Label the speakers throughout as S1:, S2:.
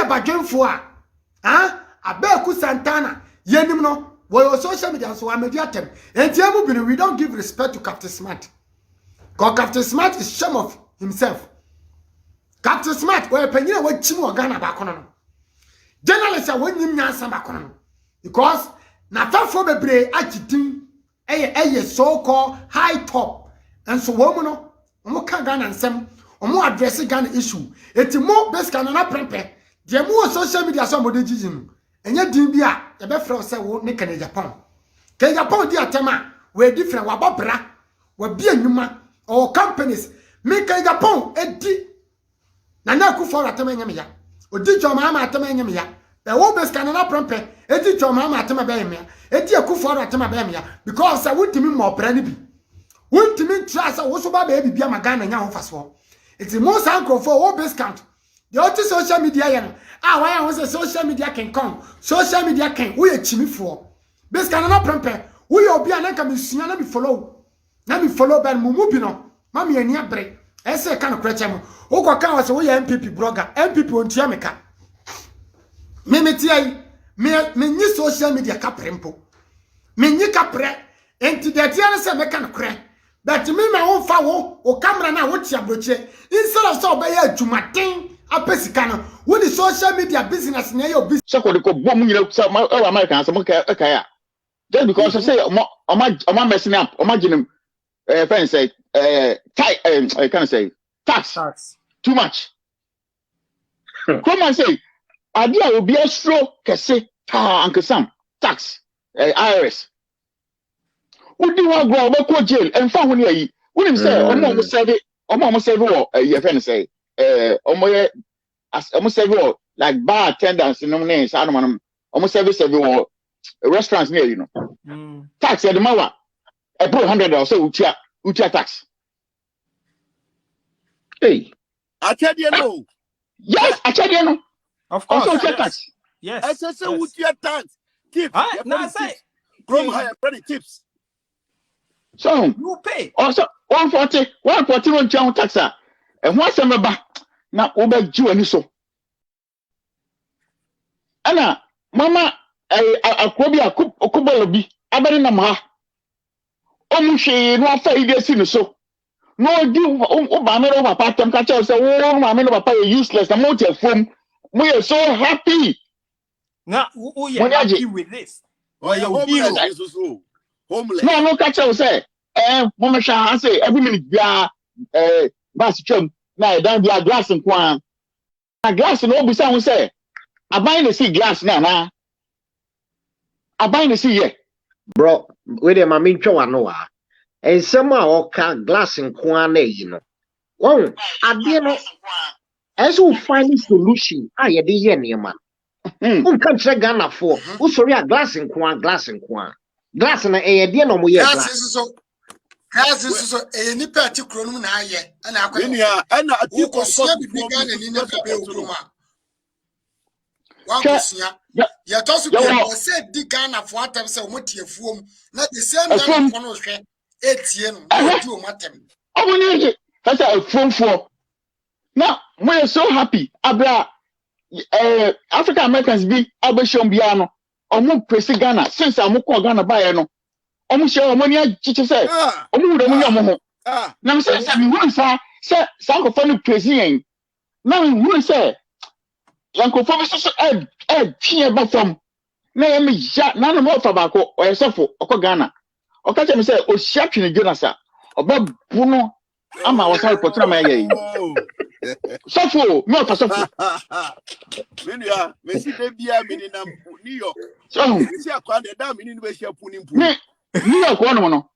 S1: badwenfo Abeku Santana yenim no wo social media so media tem entiamu bi we don't give respect to Captain Smart. Because Captain Smart is shame of himself. Captain Smart we panyina wa chim Ghana ba kono no. Journalists are wonyim nyansa ba kono no. Because na fafo bebre agidin eye so called high top and so wo mu no omo ka Ghana nsem omo address Ghana issue eti mo beska na prempe de mo social media so mo de jijin enye din bia ye be frɛ se wo ne kan Japan kan Japan di atema we different wa bobra wa bia nwuma or companies me kan Japan edi na ku for atema nyame ya odi joma ma atema nyame ya be wo beska na prempe edi joma ma atema be nyame ya edi ku for atema be nyame ya because I want me more brand bi want me trust wo so ba be bia magana nya ho faso it's the most kromfo wo base count the other social media yan why I say social media can come social media can we Gyimifuo base can na prempe we obi anaka me sua na me follow ban mumu bi no ma me ani abre ese kan kura chem wo ko kan wase wo ya MPP blogger MPP ontia meka me metiai me nyi social media ka prempo me nyi ka pre enti de tia na se me kan kura but me ma won fa wo o camera na wo tia broche instead of so be ya adwumaden apesika no when the social media business na your business
S2: so ko de ko bom nyina so American so mo ka ya just because I say oma messing up oma ginem friend say I can say tax too much come and say adia obi astro kese ta ankesam tax IRS udi wa go obeko jail en fa honi ayi woni say omo serve wo ye friend say omo serve like bar attendants no name say no omo serve wo restaurants near you know tax ya the mawa ebro $100 so utia tax hey
S3: achadie no
S2: yes achadie no
S4: of course
S2: also utia tax
S4: yes
S3: I say utia tax tips
S4: now say
S3: from higher credit tips
S2: so
S4: you pay
S2: also 140 on town tax and once ba na oba ji ani so ana mama akrobi akubolo bi abari na ma omuhwe no afa ide si no so no di o ba me ro papa tem ka che say wo ma me no papa useless na mo te fom mo you so happy
S4: now who you happy with this
S3: oh you homeless so homeless
S2: no ka che say mo me sha say every minute bia bus twam na dan bia glass nko a glass no obi say won say aban na see glass na aban na see ye
S5: bro we dey ma mentwa wano wa ensem a oka glass nko na yi no won ade no as we find solution ye dey ye niam un kan tre Ghana for wo sori a glass nko glass na de no mo ye
S1: glass so ni party kronum na aye na akwa
S3: na ati
S1: ko so bi Ghana ni na be okroma wa kusia ya to so ko se di Ghana for atam se o motiafuom na the same Ghana for no hwe etie no di o matem
S2: obunye kasa afomfo now we are so happy abra African Americans be abeshom bia no omo presi Ghana since amukọ Ghana bae no omo hye omo ni achiche say omo wura mu nyamo ho na me say me hu say sankofo no presi yen na me hu say yankofo bi so tie ba fam na ye me ja na no mo fa ba ko oyesofo okọ Ghana okache me say o hia twene Jonasa oba bu no ama wasa report na ma ye sofo me o sofo
S3: menua me si de bia me ni na New York
S2: so
S3: si akwa de da me ni be hia pu ni pu
S2: New York no no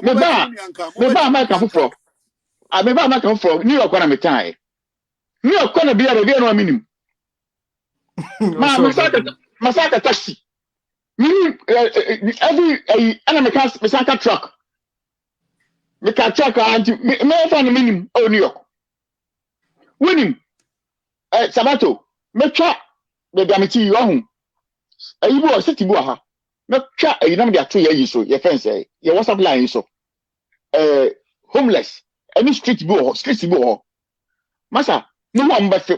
S2: me ba America fufro me ba America fufro New York na me tai New York na bia de no minim ma masaka taxi every American masaka truck me ka truck and me fa no minim o New York winim sabato me twa be gamiti yo hu ayibo city bu aha me twa ayinam de ato ye so ye fence ye WhatsApp line so homeless any street bu ho masa no one but me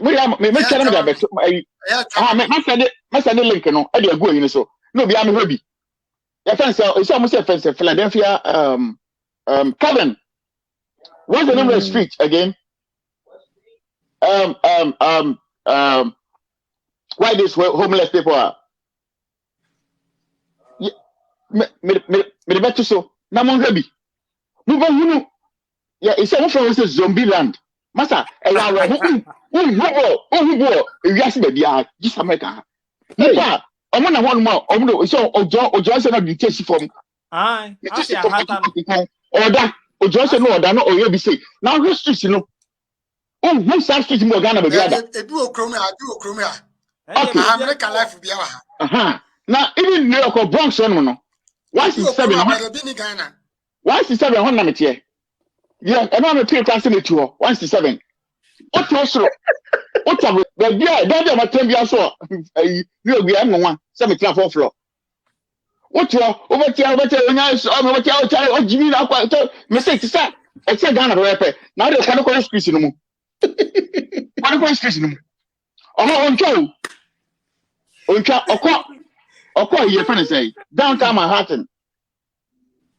S2: tell me that bet me send the link no e dey go yin so no be am hobby your friend say it's almost a friend Philadelphia Kevin what's the name of the street again why these homeless people are me bet so na mon hobby no ba hunu yeah it's a from zombie land masa eya wo ewiase ba bia just America nipa omo na honu ma omo do so ojo se na bi tesi form
S4: ai asia hata no
S2: oda ojo se no oda no oye bi say na street no who street mo Ghana ba bia da
S1: edu okromi a
S4: America
S1: life bia wa ha
S2: na even New York Bronx no 167 no 167 hon na metie yeah e ma me pay class me to 167 what you so what have the dia dey ma tem so ni obi am nwa se me tira 4 floor what you over tia onya so me tia o jimi na kwa me say ti sa e tia Ghana be pe na dey kwa street no mu kwa street no mu ontwa okọ ye fa ne say downtown Manhattan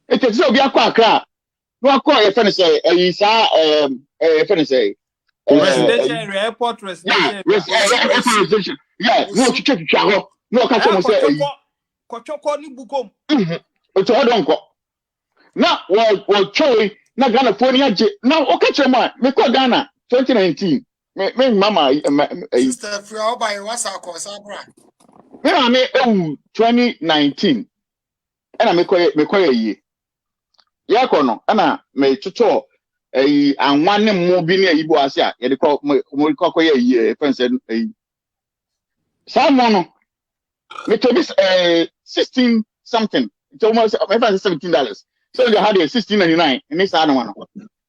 S2: it is obi akọ Accra no akọ ye fa ne say sa fa ne say
S4: residential area, airport residential
S2: residential no chicha ho no ka so say
S4: kochoko ni bukom
S2: o to do nko na wo choi na Ghana phone age na o ka chere ma me ko Ghana 2019 me mama
S1: sister free how by whatsapp ko sabra
S2: me 2019 ana me ko ye ya ko no ana me tuto anwa ne mo bi ne ayibo ase a ye de ko mo ko ye fense some no me to this 16 something it almost $17 so they had a 16.99 in this other one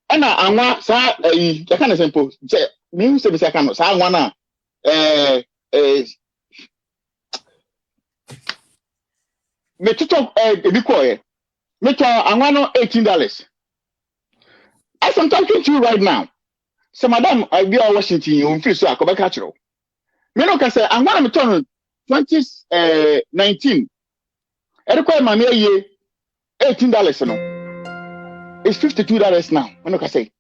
S2: ana anwa sa ya kana simple me say be say kana sa anwa na me tuto ebi ko ye me to anwa no $18. As I'm talking to you right now, so madam, I be in Washington, you feel so I come back at you. Me no can say, I'm going to turn 2019. I require my year $18 no. It's $52 now. Me no can say.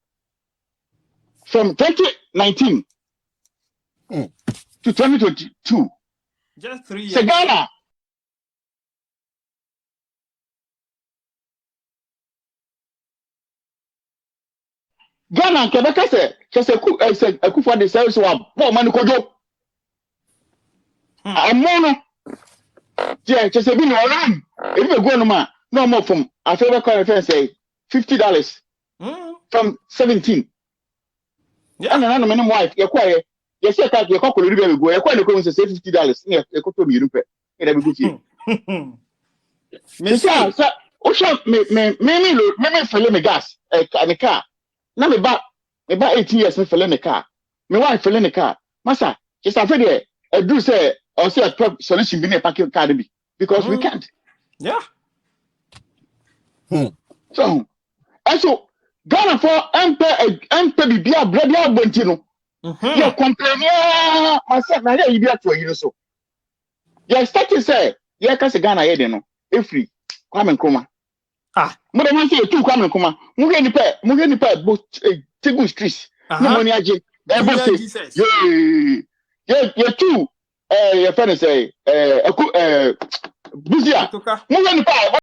S2: From 2019 to 2022.
S4: just 3 years.
S2: So Ghana. Ghana Quebec say just a coup for the service wa bo man kojo amono je just be no ran if you go no ma no more from I feel the say $50 from 17
S4: yeah
S2: and na no wife ye kwaye ye say ka ye kokolo ribe go ye kwaye ko say $50 ye ko to mi rupe e da bi go ti me say o sha me fele me gas me car na me ba 18 years me fele me car me wife fele me car masa just after there I do say or say a solution be na parking car be because we can't
S4: yeah
S2: so Ghana for MP bibia brabia bonti no you complain masa na ya bibia to you so you start to say you can say Ghana here no e free Kwame Nkrumah mo de man say tu Kwame Nkrumah mo ge ni pa bo Tegu street no money aje e bo say yeah tu your friend say Buzia mo ge ni pa